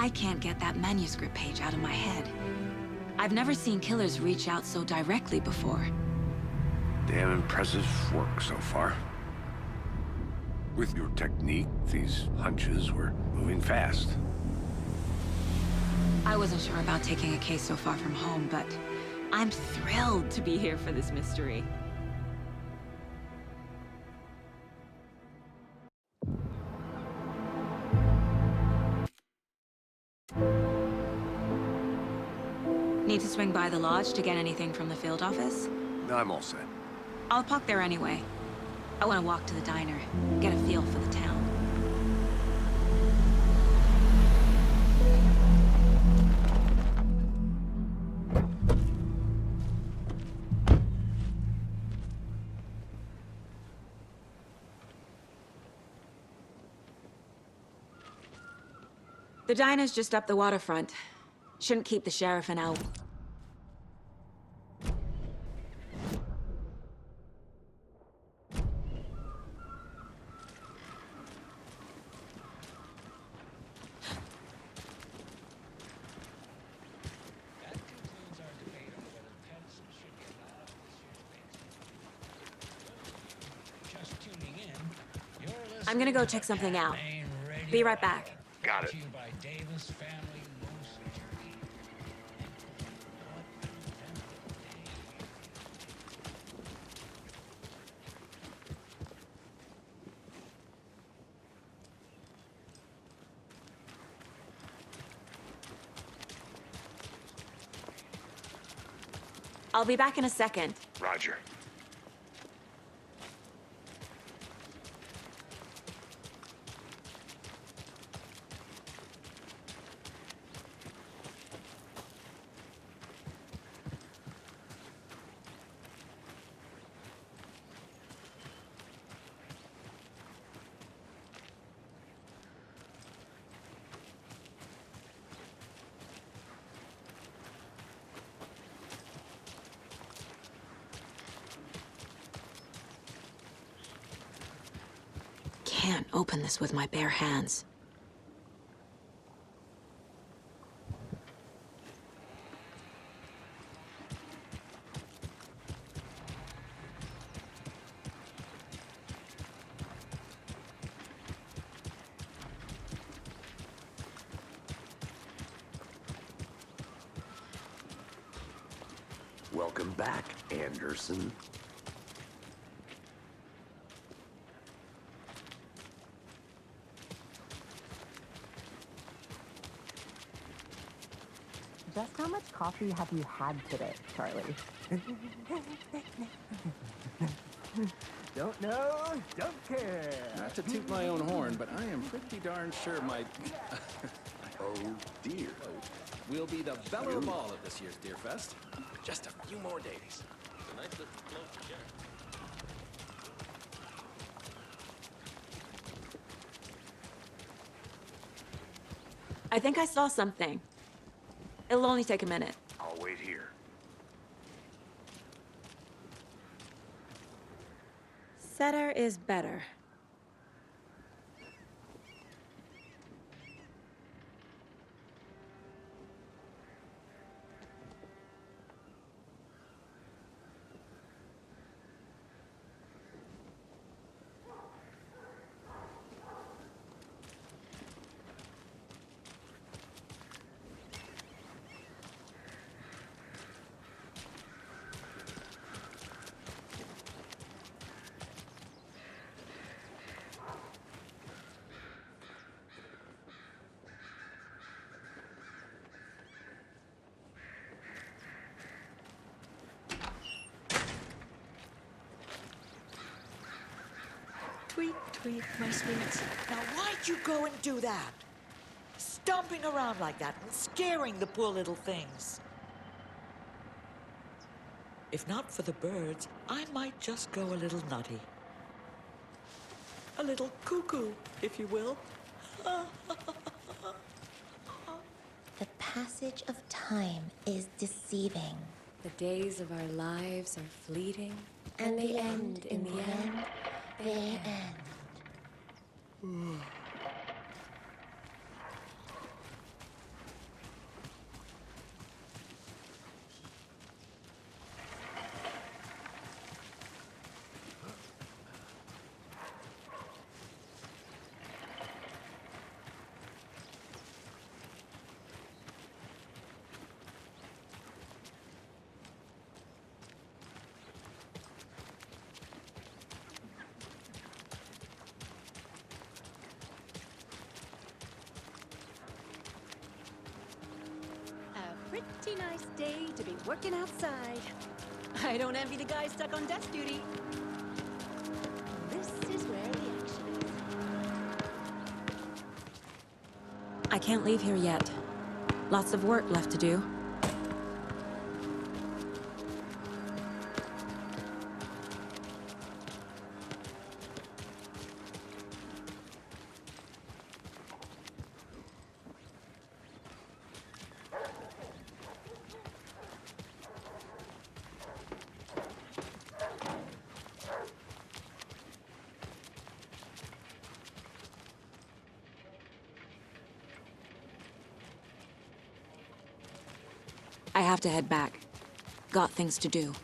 I can't get that manuscript page out of my head. I've never seen killers reach out so directly before. Damn impressive work so far. With your technique, these hunches were moving fast. I wasn't sure about taking a case so far from home, but I'm thrilled to be here for this mystery. Need to swing by the lodge to get anything from the field office? I'm all set. I'll park there anyway. I want to walk to the diner, get a feel for the town. The diner's just up the waterfront. Shouldn't keep the sheriff an out. I'm gonna go check something out. Be right back. Got it. I'll be back in a second. Roger. Can't open this with my bare hands. Welcome back, Anderson. Just how much coffee have you had today, Charlie? Don't know, don't care. Not to toot my own horn, but I am pretty darn sure my... Oh, dear. will be the belle of all of this year's Deer Fest. Just a few more days. A nice little close chair. I think I saw something. It'll only take a minute. I'll wait here. Setter is better. Tweet, tweet, my sweets. Now, why'd you go and do that? Stomping around like that and scaring the poor little things. If not for the birds, I might just go a little nutty. A little cuckoo, if you will. The passage of time is deceiving. The days of our lives are fleeting, And the end, in the end, they end. pretty nice day to be working outside. I don't envy the guy stuck on desk duty. This is where the action is. I can't leave here yet. Lots of work left to do. I have to head back. Got things to do.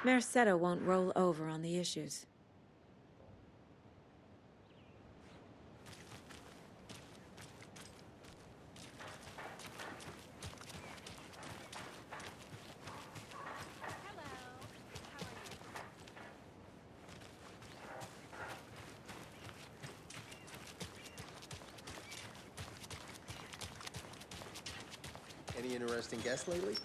Mercado won't roll over on the issues. Any interesting guests lately?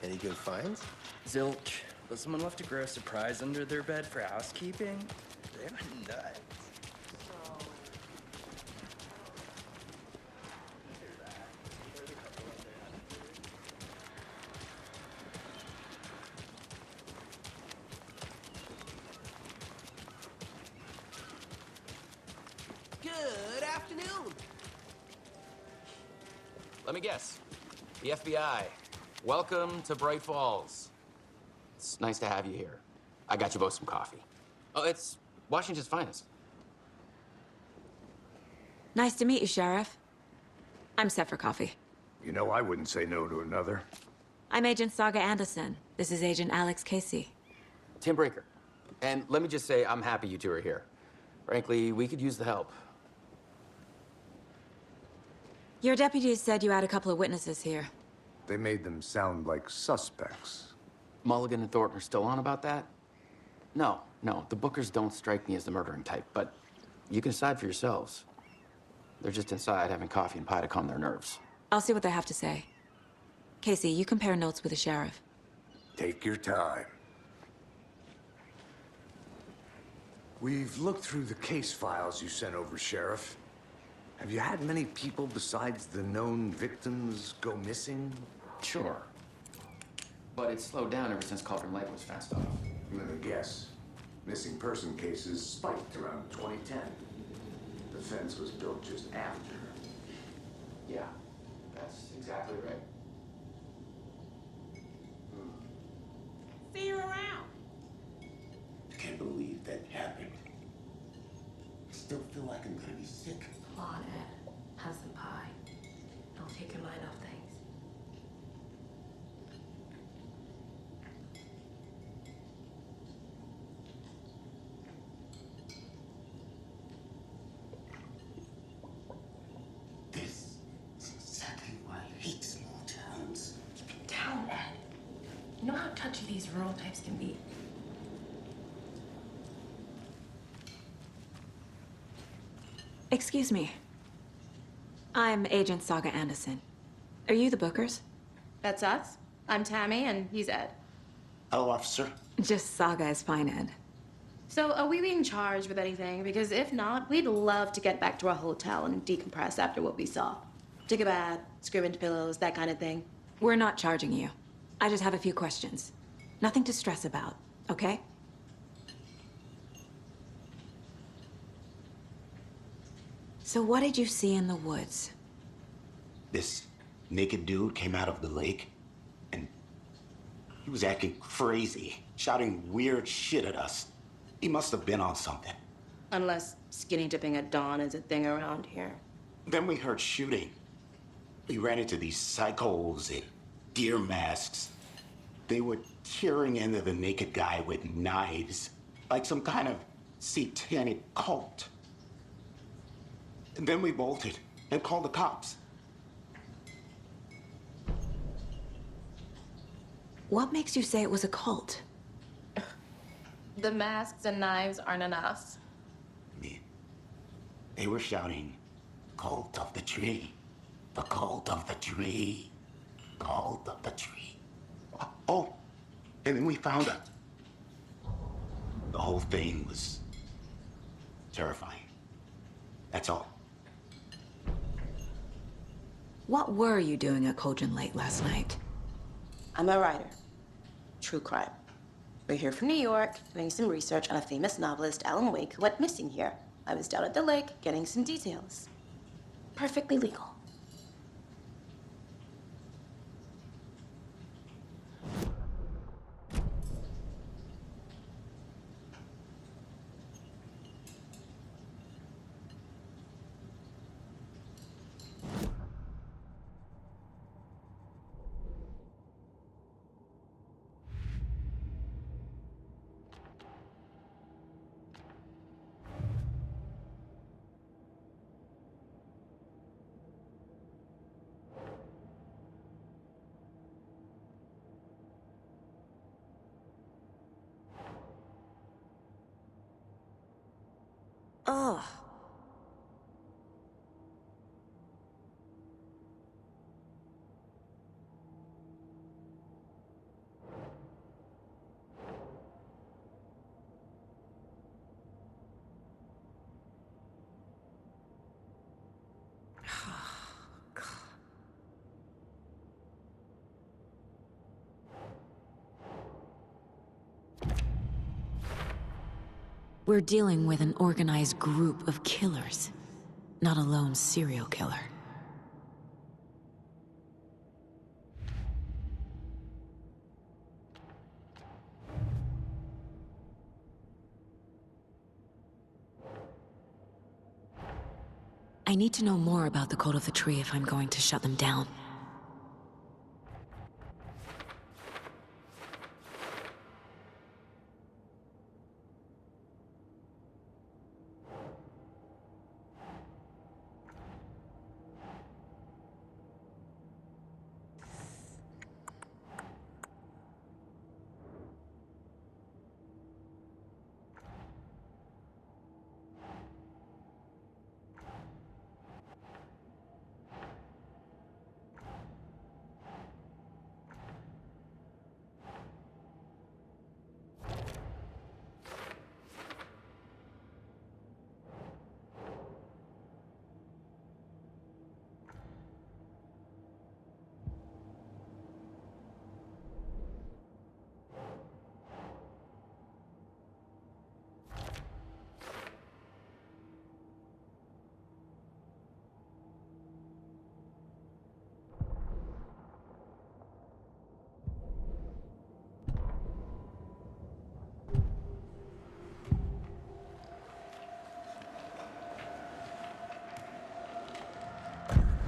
Any good finds? Zilch, but someone left a gross surprise under their bed for housekeeping? They went nuts. Good afternoon. Let me guess. The FBI. Welcome to Bright Falls. It's nice to have you here. I got you both some coffee. Oh, it's Washington's finest. Nice to meet you, Sheriff. I'm set for coffee. You know, I wouldn't say no to another. I'm Agent Saga Anderson. This is Agent Alex Casey. Tim Brinker. And let me just say, I'm happy you two are here. Frankly, we could use the help. Your deputies said you had a couple of witnesses here. They made them sound like suspects. Mulligan and Thornton are still on about that? No, the Bookers don't strike me as the murdering type, but you can decide for yourselves. They're just inside having coffee and pie to calm their nerves. I'll see what they have to say. Casey, you compare notes with the sheriff. Take your time. We've looked through the case files you sent over, Sheriff. Have you had many people besides the known victims go missing? Sure. But it's slowed down ever since Cauldron Lake was fenced off. Let me guess. Missing person cases spiked around 2010. The fence was built just after. Yeah, that's exactly right. See you around. I can't believe that happened. I still feel like I'm gonna be sick. Come on, Ed. Have some pie. Don't take your mind off things. This is exactly why I hate small towns. Keep it down, Ed. You know how touchy these rural types can be. Excuse me. I'm Agent Saga Anderson. Are you the Bookers? That's us. I'm Tammy, and he's Ed. Hello, officer. Just Saga is fine, Ed. So, are we being charged with anything? Because if not, we'd love to get back to our hotel and decompress after what we saw. Take a bath, scream into pillows, that kind of thing. We're not charging you. I just have a few questions. Nothing to stress about, okay? So what did you see in the woods? This naked dude came out of the lake, and he was acting crazy, shouting weird shit at us. He must have been on something. Unless skinny dipping at dawn is a thing around here. Then we heard shooting. We ran into these psychos in deer masks. They were tearing into the naked guy with knives, like some kind of satanic cult. And then we bolted and called the cops. What makes you say it was a cult? The masks and knives aren't enough. They were shouting, "Cult of the tree, the cult of the tree, cult of the tree." Oh, and then we found out. The whole thing was terrifying. That's all. What were you doing at Cauldron Lake last night? I'm a writer. True crime. We're here from New York, doing some research on a famous novelist, Alan Wake, who went missing here. I was down at the lake, getting some details. Perfectly legal. Ugh. We're dealing with an organized group of killers, not a lone serial killer. I need to know more about the Code of the Tree if I'm going to shut them down.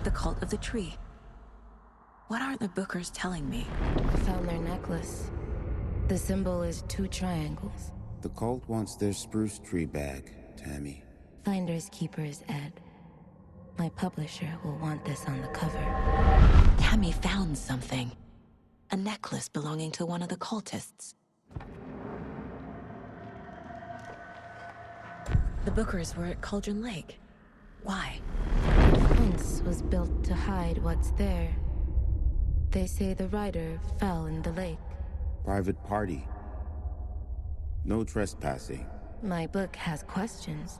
The Cult of the Tree. What are the Bookers telling me? I found their necklace. The symbol is 2 triangles. The cult wants their spruce tree back, Tammy. Finders keepers, Ed. My publisher will want this on the cover. Tammy found something. A necklace belonging to one of the cultists. The Bookers were at Cauldron Lake. Why? Find house was built to hide what's there. They say the writer fell in the lake. Private party. No trespassing. My book has questions.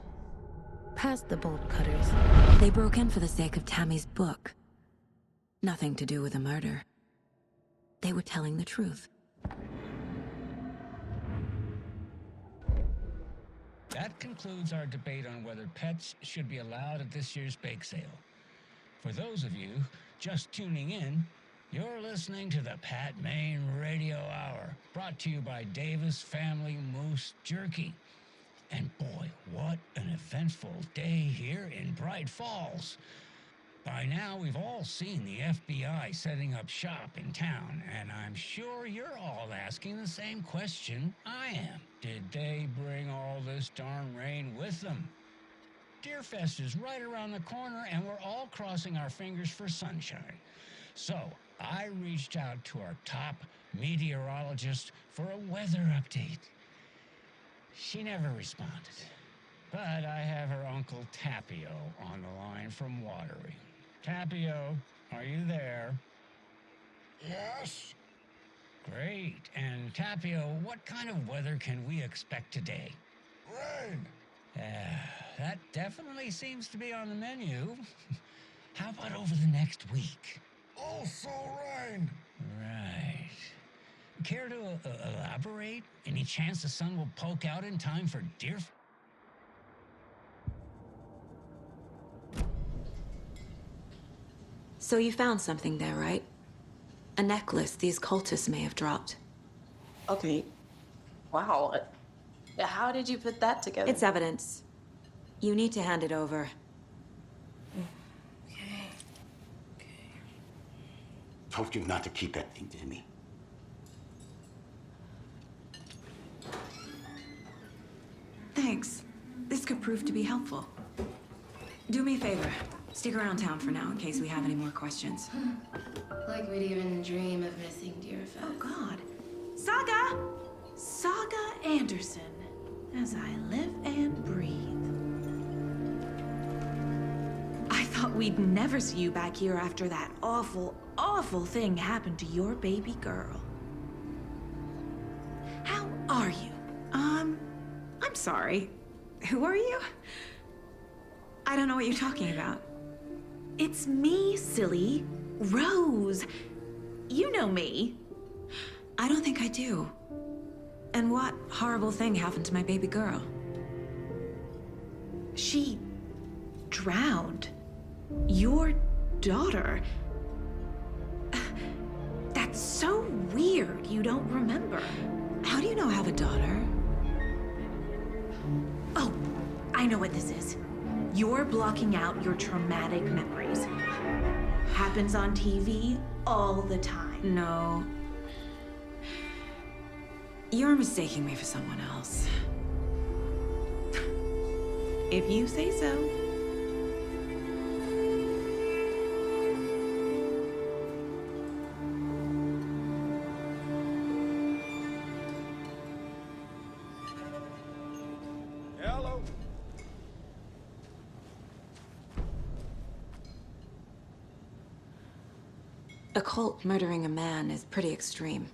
Past the bolt cutters. They broke in for the sake of Tammy's book. Nothing to do with a murder. They were telling the truth. That concludes our debate on whether pets should be allowed at this year's bake sale. For those of you just tuning in, you're listening to the Pat Maine Radio Hour, brought to you by Davis Family Moose Jerky. And boy, what an eventful day here in Bright Falls. By now, we've all seen the FBI setting up shop in town, and I'm sure you're all asking the same question I am. Did they bring all this darn rain with them? Deerfest is right around the corner, and we're all crossing our fingers for sunshine. So, I reached out to our top meteorologist for a weather update. She never responded, but I have her Uncle Tapio on the line from Watery. Tapio, are you there? Yes? Great. And Tapio, what kind of weather can we expect today? Rain. That definitely seems to be on the menu. How about over the next week? Also rain. Right. Care to elaborate? Any chance the sun will poke out in time for deer? So you found something there, right? A necklace these cultists may have dropped. Okay. Wow. How did you put that together? It's evidence. You need to hand it over. Told you not to keep that thing to me. Thanks. This could prove to be helpful. Do me a favor. Stick around town for now in case we have any more questions. Like we'd even dream of missing Deerfest. Oh, God. Saga! Saga Anderson. As I live and breathe. I thought we'd never see you back here after that awful, awful thing happened to your baby girl. How are you? I'm sorry. Who are you? I don't know what you're talking about. It's me, silly. Rose. You know me. I don't think I do. And what horrible thing happened to my baby girl? She drowned. Your daughter. That's so weird you don't remember. How do you know I have a daughter? Oh, I know what this is. You're blocking out your traumatic memories. Happens on TV all the time. No. You're mistaking me for someone else. If you say so. Hello. A cult murdering a man is pretty extreme.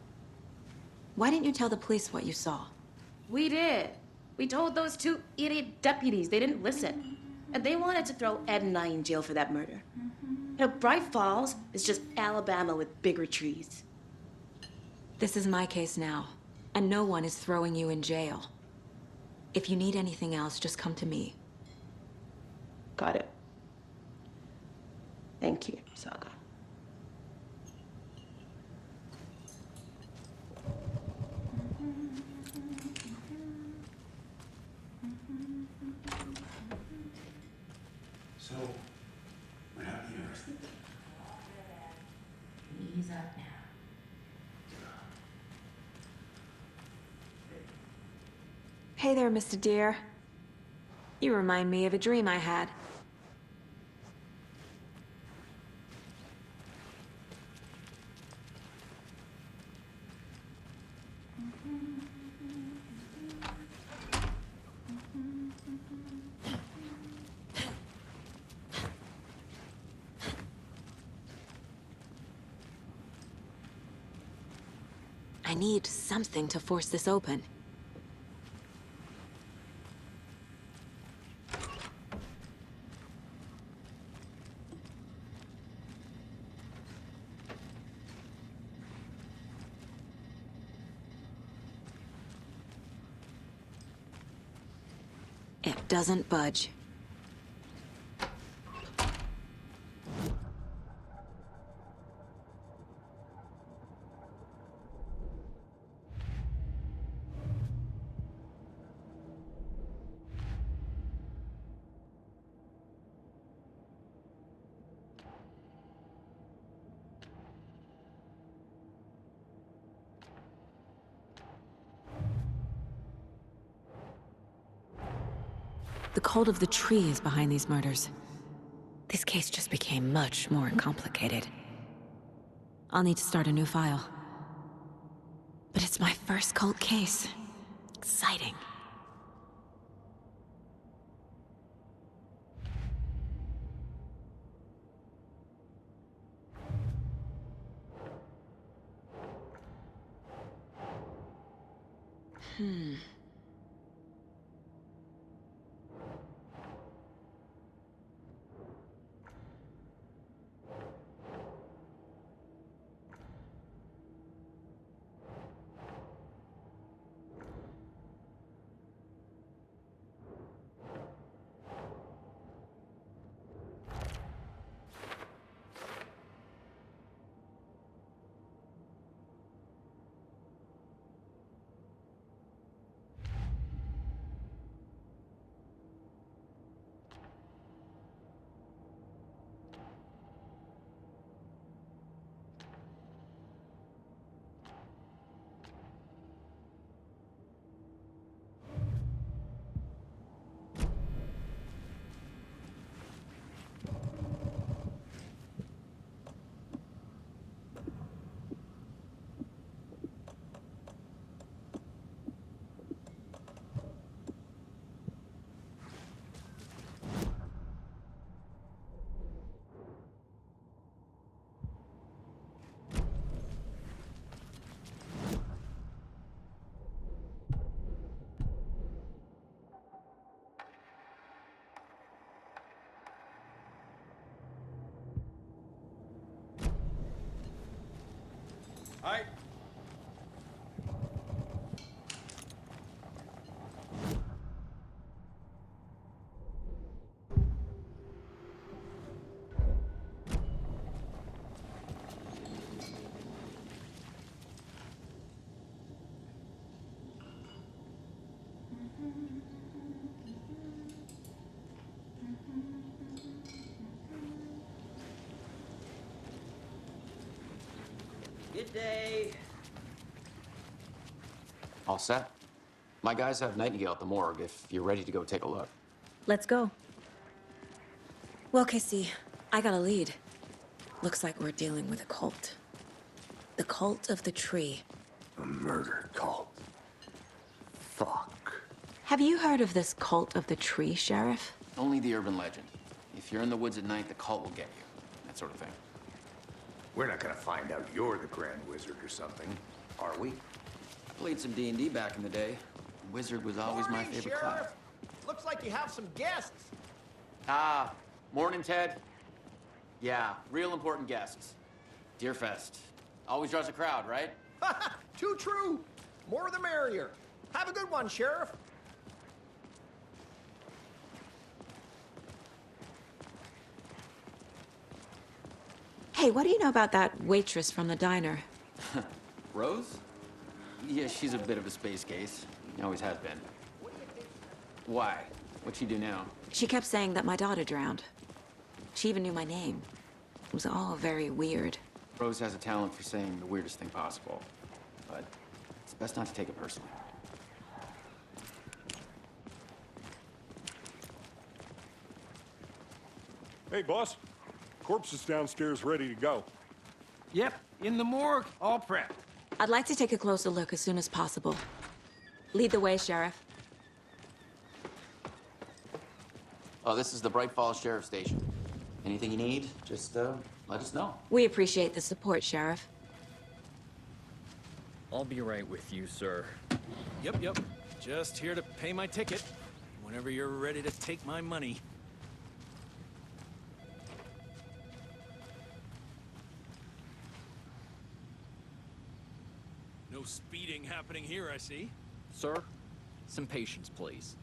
Why didn't you tell the police what you saw? We did. We told those two idiot deputies. They didn't listen. And they wanted to throw Ed and I in jail for that murder. You know, Bright Falls is just Alabama with bigger trees. This is my case now, and no one is throwing you in jail. If you need anything else, just come to me. Got it. Thank you, Saga. So, what happened here? Ease up now. Hey there, Mr. Deer. You remind me of a dream I had. I need something to force this open. It doesn't budge. The cult of the tree is behind these murders. This case just became much more complicated. I'll need to start a new file. But it's my first cult case. Exciting. Hi. Good day. All set? My guys have Nightingale at the morgue if you're ready to go take a look. Let's go. Well, Casey, I got a lead. Looks like we're dealing with a cult. The cult of the tree. A murder cult. Fuck. Have you heard of this cult of the tree, Sheriff? Only the urban legend. If you're in the woods at night, the cult will get you. That sort of thing. We're not gonna find out you're the Grand Wizard or something, are we? I played some D&D back in the day. Wizard was always my favorite class. Sheriff. Looks like you have some guests. Ah, morning, Ted. Yeah, real important guests. Deerfest. Always draws a crowd, right? Too true. More the merrier. Have a good one, Sheriff. Hey, what do you know about that waitress from the diner? Rose? Yeah, she's a bit of a space case. Always has been. Why? What'd she do now? She kept saying that my daughter drowned. She even knew my name. It was all very weird. Rose has a talent for saying the weirdest thing possible. But it's best not to take it personally. Hey, boss. Corpse is downstairs ready to go. Yep, in the morgue, all prepped. I'd like to take a closer look as soon as possible. Lead the way, Sheriff. Oh, this is the Bright Falls Sheriff Station. Anything you need, just let us know. We appreciate the support, Sheriff. I'll be right with you, sir. Yep. Just here to pay my ticket. Whenever you're ready to take my money. No speeding happening here, I see. Sir, some patience, please.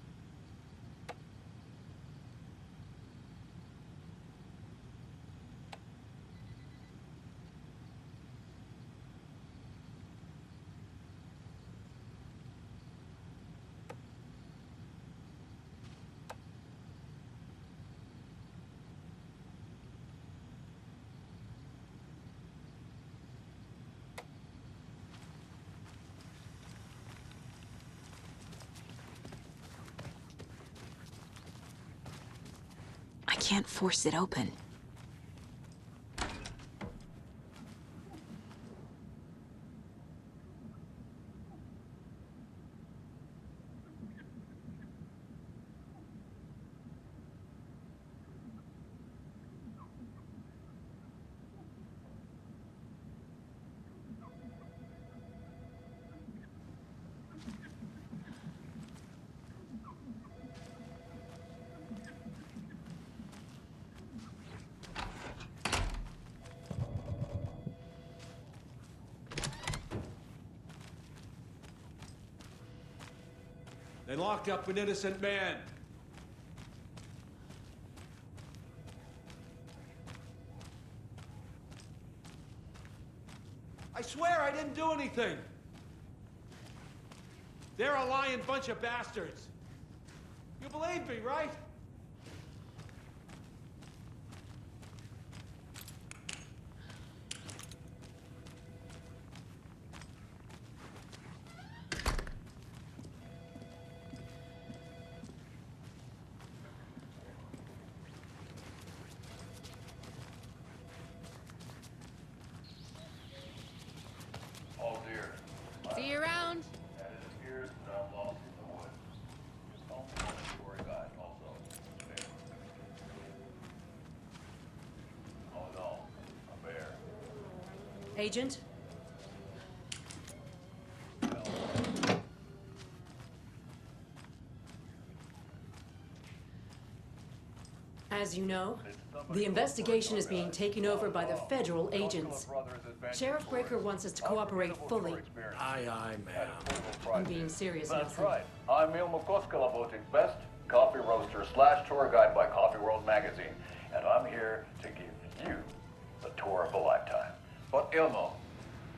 I can't force it open. They locked up an innocent man. I swear I didn't do anything. They're a lying bunch of bastards. You believe me, right? See you around. Agent? As you know, the investigation is being taken over by the federal agents. Sheriff Breaker wants us to cooperate fully. Aye, ma'am. I'm being serious, That's Nelson. right. I'm Ilmo Koskela, voted best coffee roaster / tour guide by Coffee World magazine, and I'm here to give you the tour of a lifetime. But Ilmo,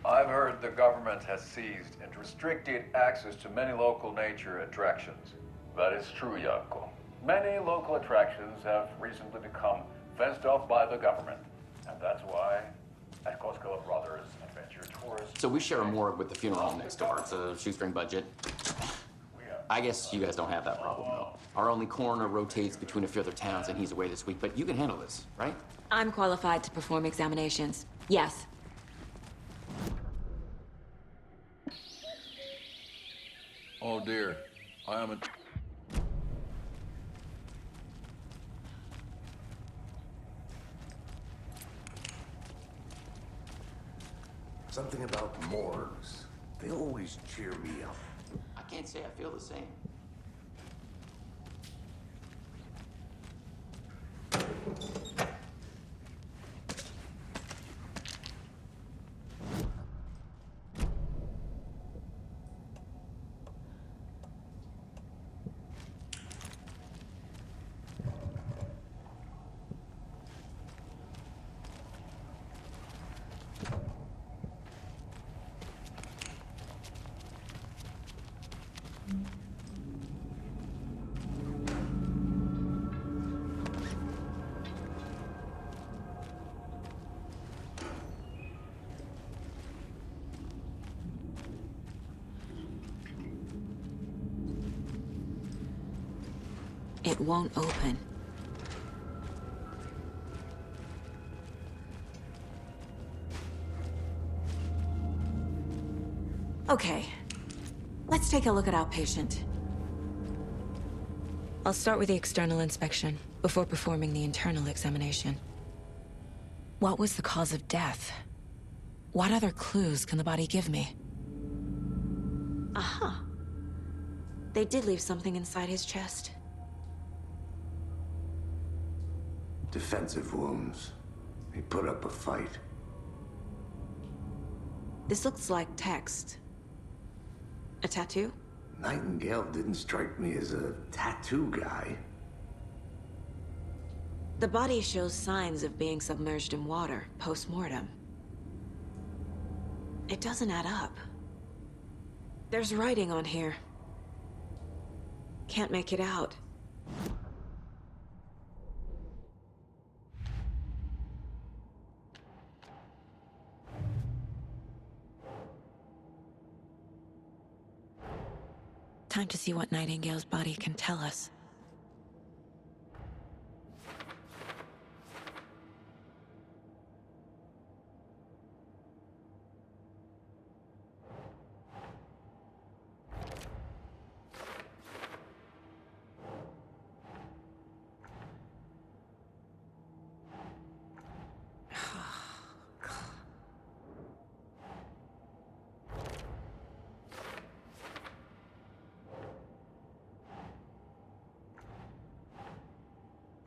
I've heard the government has seized and restricted access to many local nature attractions. That is true, Jaakko. Many local attractions have recently become fenced off by the government, and that's why at Koskela Brothers Adventure Tours... So we share a morgue with the funeral home next door. It's a shoestring budget. I guess you guys don't have that problem, though. Our only coroner rotates between a few other towns, and he's away this week, but you can handle this, right? I'm qualified to perform examinations. Yes. Oh dear, I am a... Something about morgues. They always cheer me up. I can't say I feel the same. It won't open. Okay, let's take a look at outpatient. I'll start with the external inspection before performing the internal examination. What was the cause of death? What other clues can the body give me? Aha. They did leave something inside his chest. Defensive wounds. He put up a fight. This looks like text. A tattoo? Nightingale didn't strike me as a tattoo guy. The body shows signs of being submerged in water, post-mortem. It doesn't add up. There's writing on here. Can't make it out. Time to see what Nightingale's body can tell us.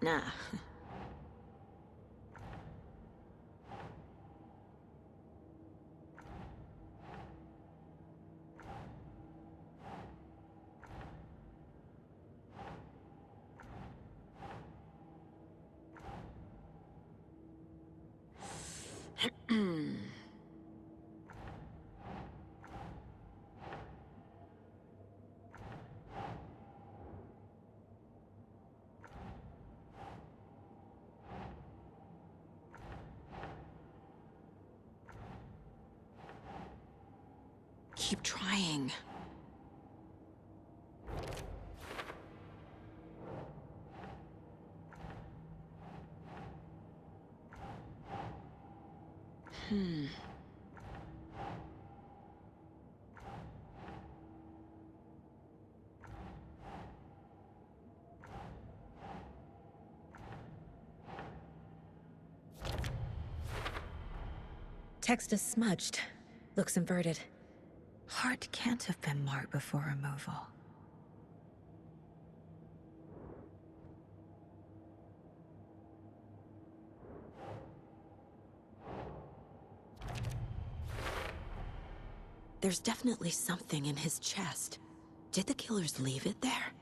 Nah. Keep trying. Text is smudged. Looks inverted. Heart can't have been marked before removal. There's definitely something in his chest. Did the killers leave it there?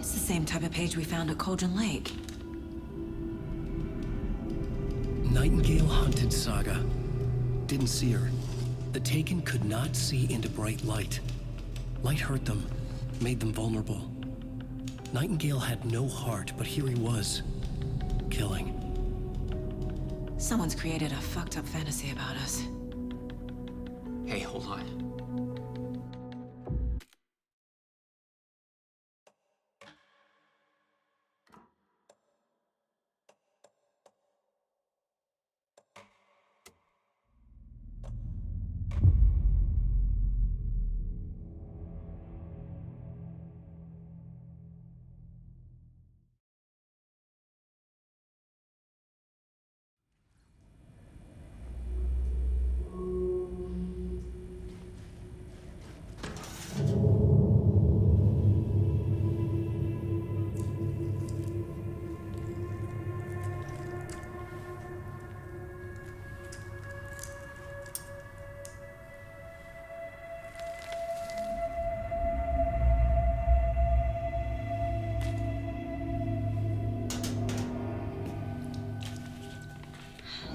Same type of page we found at Cauldron Lake. Nightingale hunted Saga. Didn't see her. The Taken could not see into bright light. Light hurt them, made them vulnerable. Nightingale had no heart, but here he was, killing. Someone's created a fucked up fantasy about us. Hey, hold on.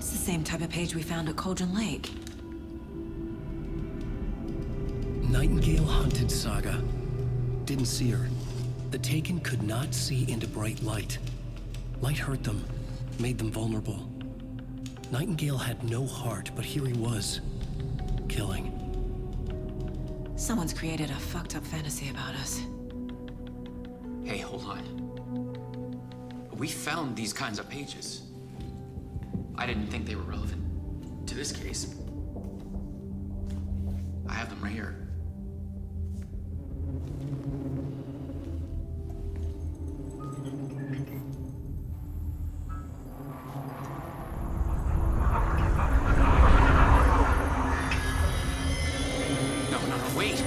Same type of page we found at Cauldron Lake. Nightingale hunted Saga. Didn't see her. The Taken could not see into bright light. Light hurt them, made them vulnerable. Nightingale had no heart, but here he was, killing. Someone's created a fucked up fantasy about us. Hey, hold on. We found these kinds of pages. I didn't think they were relevant to this case. I have them right here. No, wait!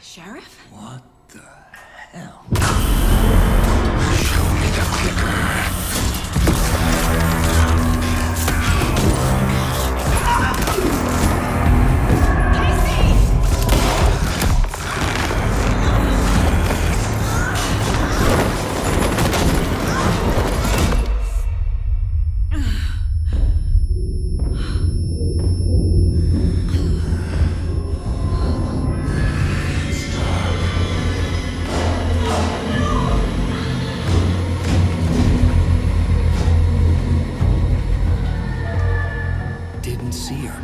Sheriff? What the hell? Show me the clicker. Didn't see her.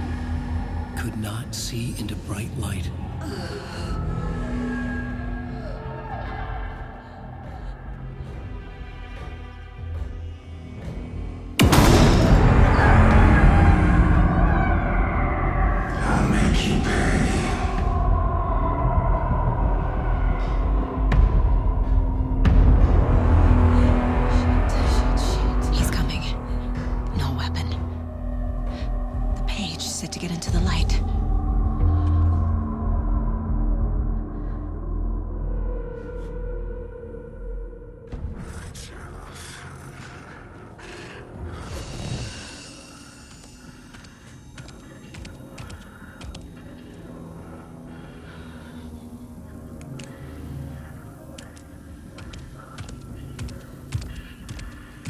Could not see into bright light. I'll make you pay. He's coming. No weapon. The page set to get into the light.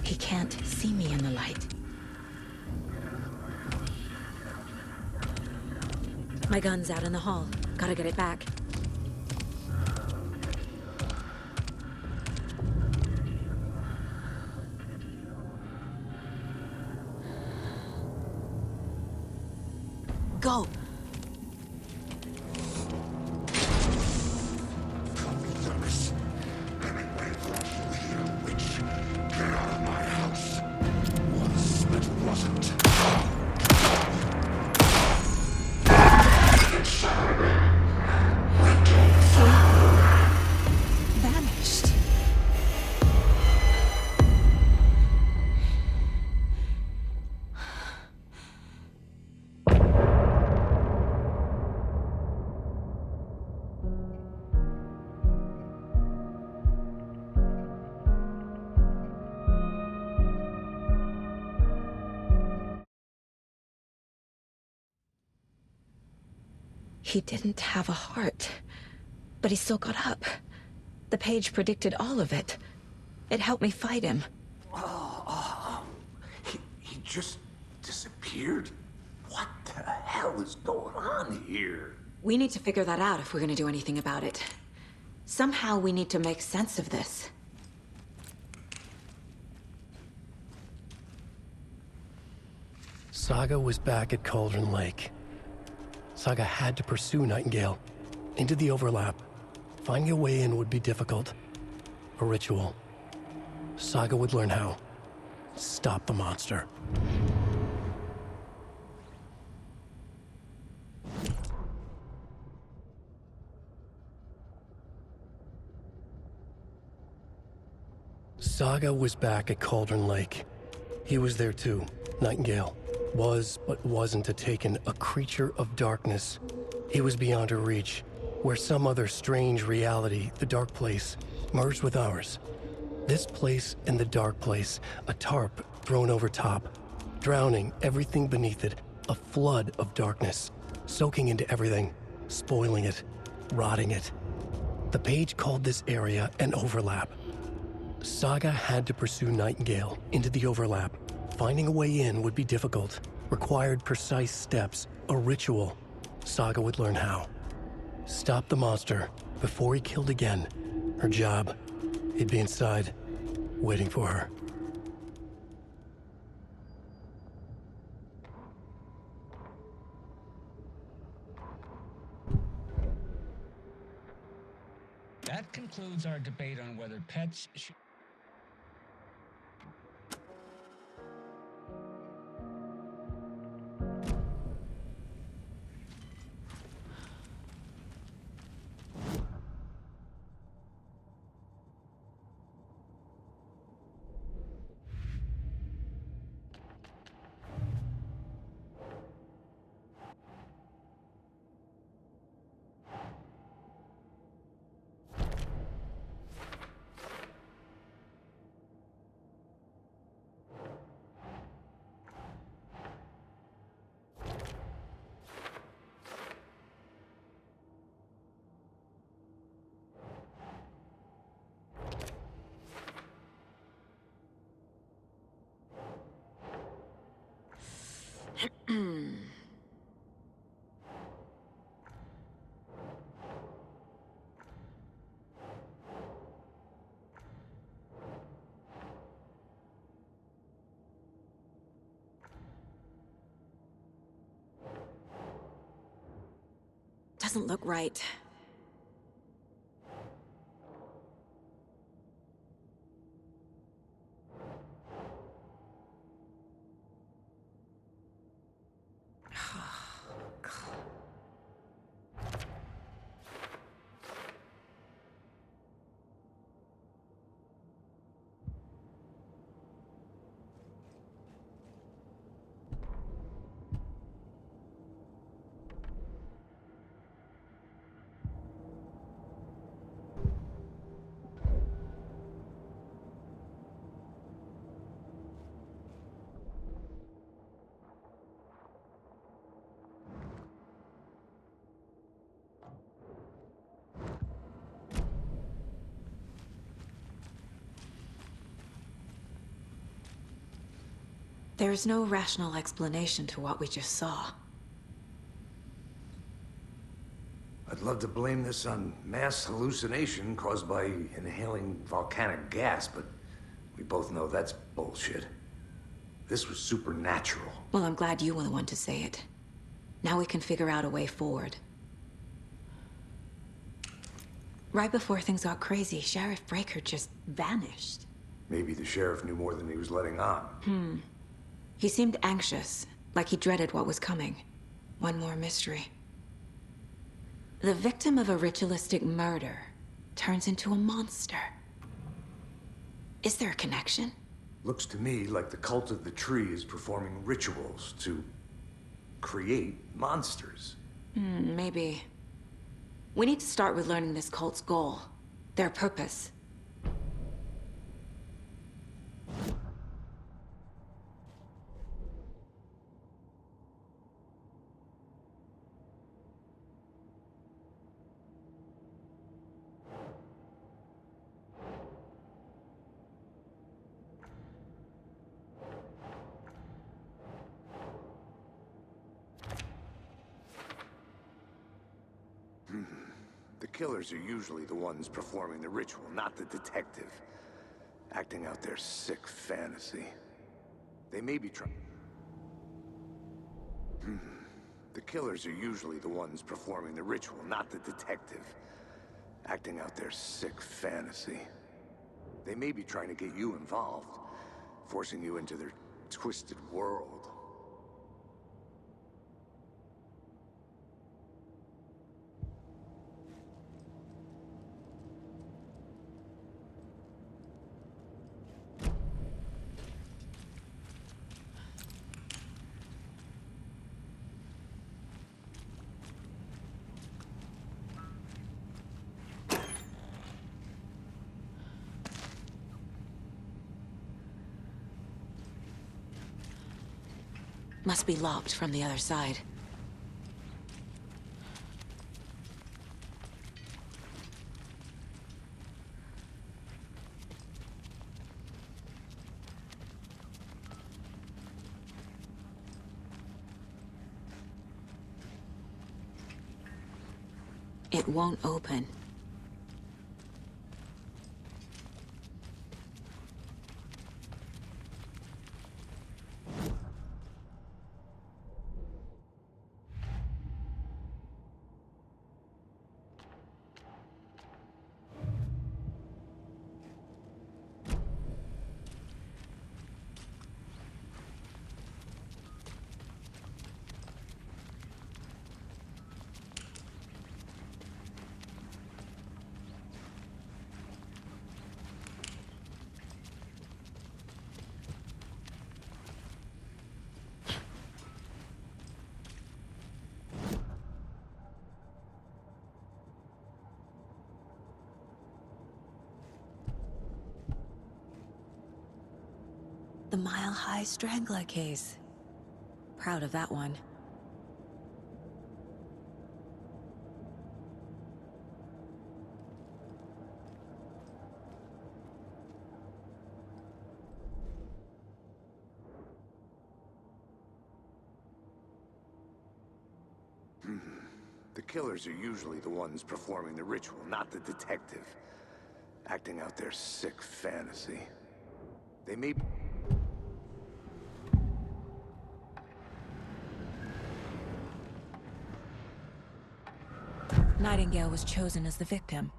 He can't see me in the light. My gun's out in the hall. Gotta get it back. Go! Get out of my house. Once it wasn't. Vanished. He didn't have a heart, but he still got up. The page predicted all of it. It helped me fight him. He just disappeared? What the hell is going on here? We need to figure that out if we're gonna do anything about it. Somehow we need to make sense of this. Saga was back at Cauldron Lake. Saga had to pursue Nightingale. Into the overlap. Finding a way in would be difficult. A ritual. Saga would learn how. Stop the monster. Saga was back at Cauldron Lake. He was there too, Nightingale. Was, but wasn't a Taken, a creature of darkness. He was beyond her reach, where some other strange reality, the dark place, merged with ours. This place and the dark place, a tarp thrown over top, drowning everything beneath it, a flood of darkness, soaking into everything, spoiling it, rotting it. The page called this area an overlap. Saga had to pursue Nightingale into the overlap. Finding a way in would be difficult, required precise steps, a ritual. Saga would learn how. Stop the monster before he killed again. Her job, he'd be inside, waiting for her. That concludes our debate on whether pets should... Doesn't look right. There's no rational explanation to what we just saw. I'd love to blame this on mass hallucination caused by inhaling volcanic gas, but we both know that's bullshit. This was supernatural. Well, I'm glad you were the one to say it. Now we can figure out a way forward. Right before things got crazy, Sheriff Breaker just vanished. Maybe the sheriff knew more than he was letting on. He seemed anxious, like he dreaded what was coming. One more mystery. The victim of a ritualistic murder turns into a monster. Is there a connection? Looks to me like the cult of the tree is performing rituals to create monsters. Maybe. We need to start with learning this cult's goal, their purpose. The killers are usually the ones performing the ritual, not the detective. Acting out their sick fantasy. They may be trying... The killers are usually the ones performing the ritual, not the detective. Acting out their sick fantasy. They may be trying to get you involved, forcing you into their twisted world. Must be locked from the other side. It won't open. The mile-high strangler case. Proud of that one. The killers are usually the ones performing the ritual, not the detective. Acting out their sick fantasy. They may... Nightingale was chosen as the victim.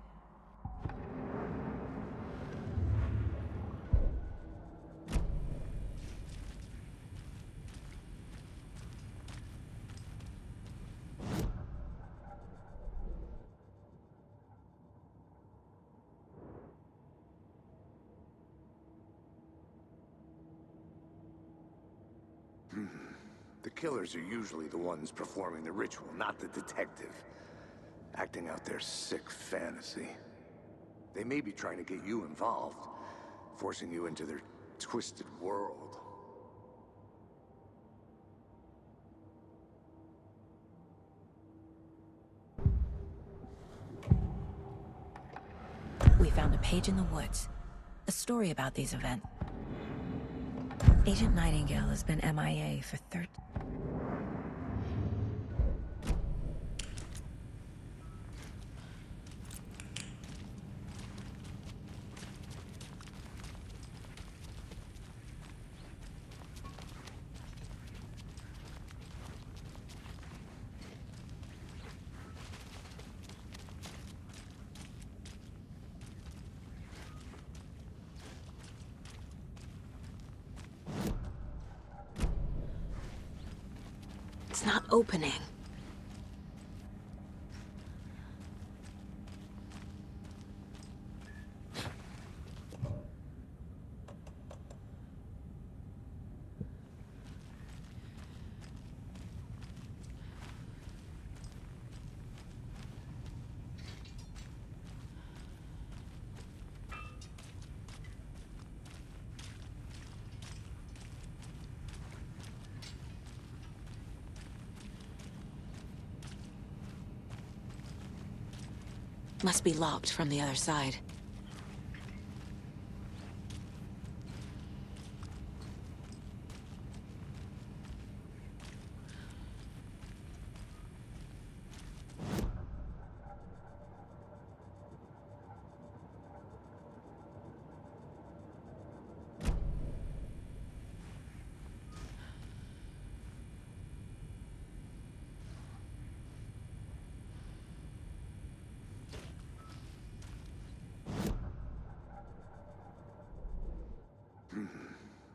The killers are usually the ones performing the ritual, not the detective. Acting out their sick fantasy. They may be trying to get you involved, forcing you into their twisted world. We found a page in the woods. A story about these events. Agent Nightingale has been MIA for 13... It's not opening. Must be locked from the other side.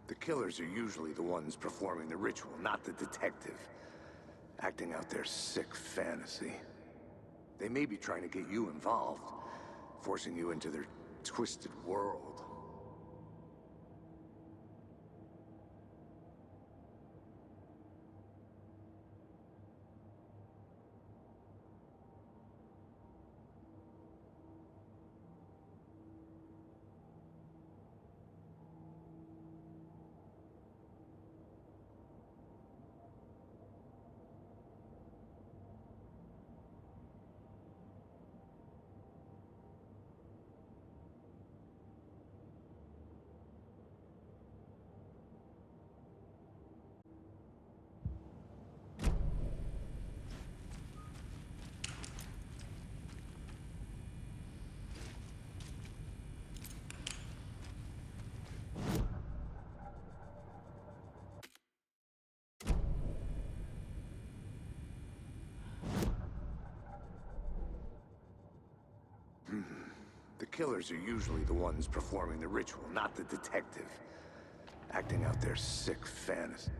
The killers are usually the ones performing the ritual, not the detective. Acting out their sick fantasy. They may be trying to get you involved, forcing you into their twisted world. killers are usually the ones performing the ritual, not the detective. Acting out their sick fantasy.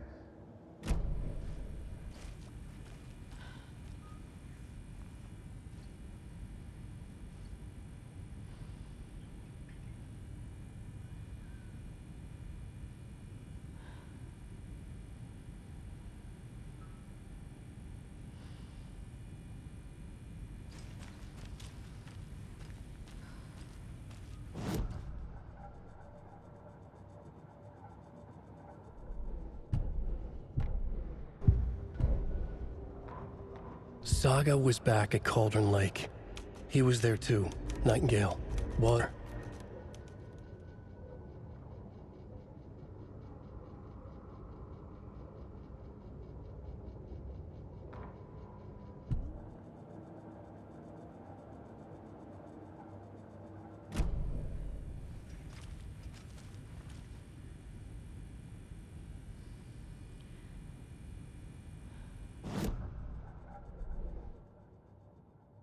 Saga was back at Cauldron Lake. He was there too. Nightingale. Water.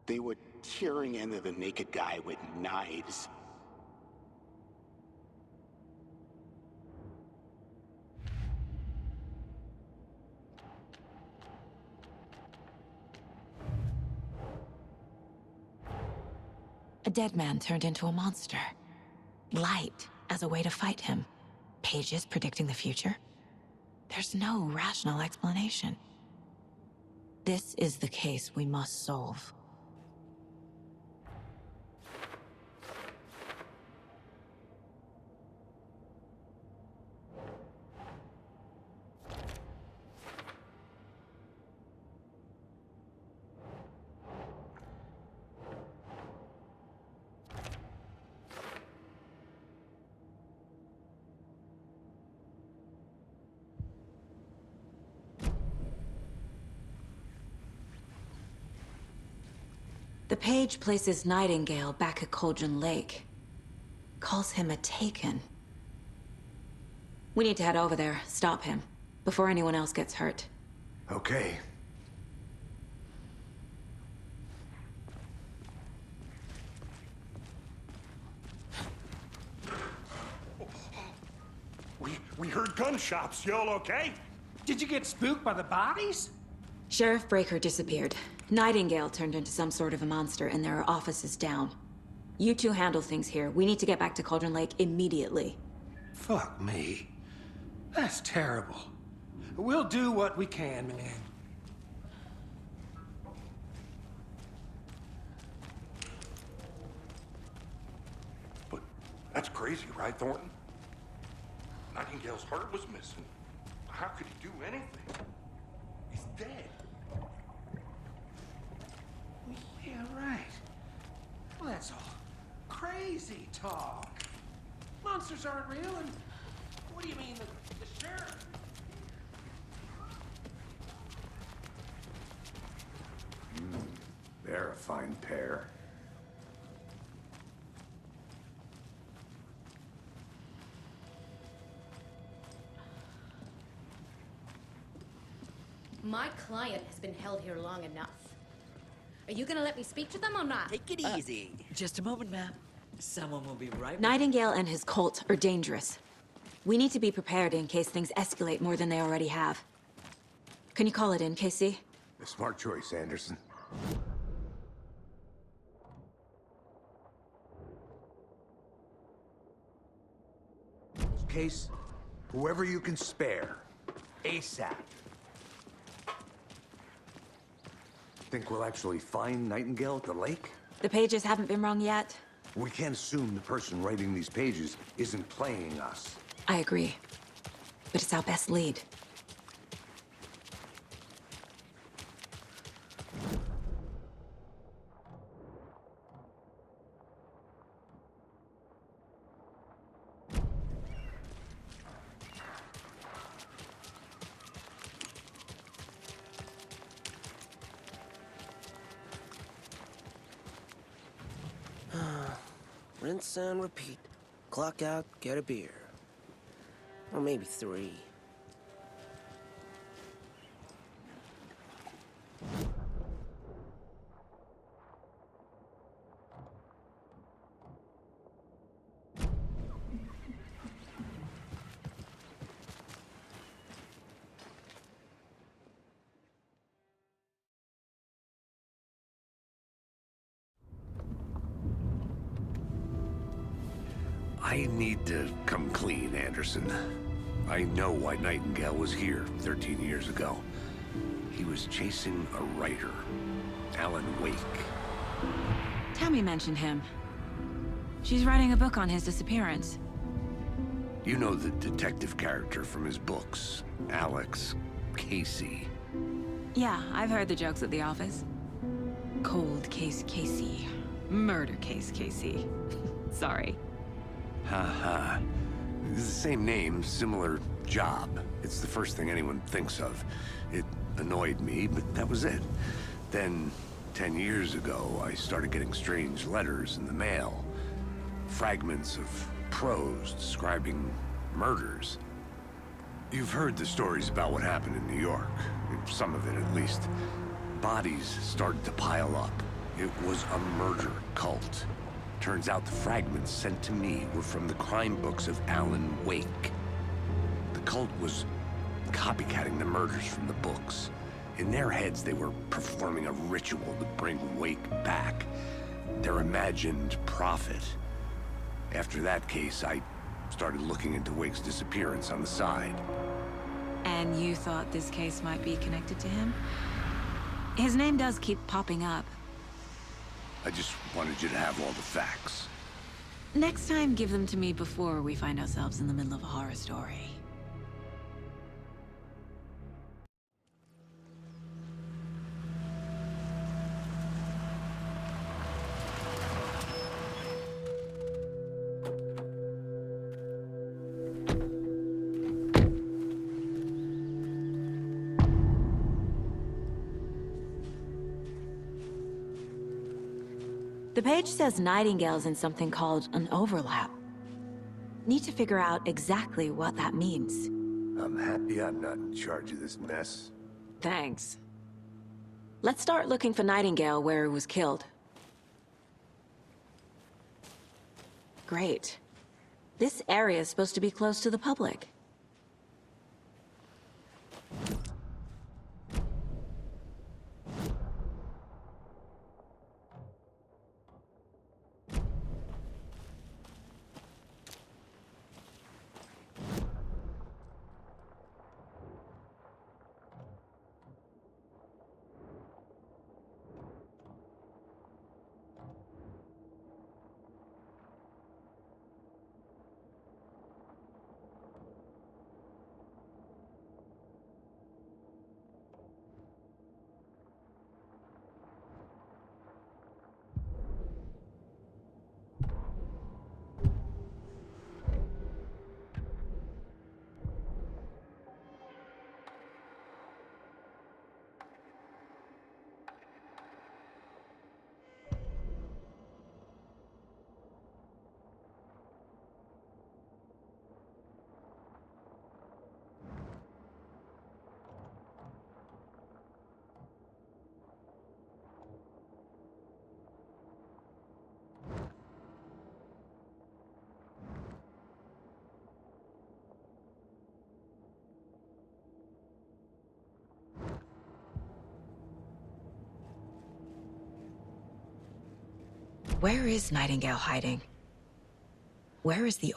They were tearing into the naked guy with knives. A dead man turned into a monster. Light as a way to fight him. Pages predicting the future. There's no rational explanation. This is the case we must solve. The page places Nightingale back at Cauldron Lake. Calls him a Taken. We need to head over there, stop him, before anyone else gets hurt. Okay. We heard gunshots. Y'all okay? Did you get spooked by the bodies? Sheriff Breaker disappeared. Nightingale turned into some sort of a monster, and there are offices down. You two handle things here. We need to get back to Cauldron Lake immediately. Fuck me. That's terrible. We'll do what we can, man. But that's crazy, right, Thornton? Nightingale's heart was missing. How could he do anything? He's dead. Yeah, right. Well, that's all crazy talk. Monsters aren't real, and what do you mean, the sheriff? They're a fine pair. My client has been held here long enough. Are you gonna let me speak to them or not? Take it easy. Just a moment, ma'am. Someone will be right back. Nightingale and his cult are dangerous. We need to be prepared in case things escalate more than they already have. Can you call it in, Casey? A smart choice, Anderson. Case, whoever you can spare, ASAP. Think we'll actually find Nightingale at the lake? The pages haven't been wrong yet. We can't assume the person writing these pages isn't playing us. I agree. But it's our best lead. Rinse and repeat. Clock out, get a beer. Or maybe 3. I need to come clean, Anderson. I know why Nightingale was here 13 years ago. He was chasing a writer, Alan Wake. Tammy mentioned him. She's writing a book on his disappearance. You know the detective character from his books, Alex Casey. Yeah, I've heard the jokes at the office. Cold case Casey. Murder case Casey. Sorry. Ha. It's the same name, similar job. It's the first thing anyone thinks of. It annoyed me, but that was it. Then, 10 years ago, I started getting strange letters in the mail. Fragments of prose describing murders. You've heard the stories about what happened in New York. Some of it, at least. Bodies started to pile up. It was a murder cult. Turns out the fragments sent to me were from the crime books of Alan Wake. The cult was copycatting the murders from the books. In their heads, they were performing a ritual to bring Wake back. Their imagined prophet. After that case, I started looking into Wake's disappearance on the side. And you thought this case might be connected to him? His name does keep popping up. I just wanted you to have all the facts. Next time, give them to me before we find ourselves in the middle of a horror story. The page says Nightingale's in something called an overlap. Need to figure out exactly what that means. I'm happy I'm not in charge of this mess. Thanks. Let's start looking for Nightingale where he was killed. Great. This area is supposed to be close to the public. Where is Nightingale hiding? Where is the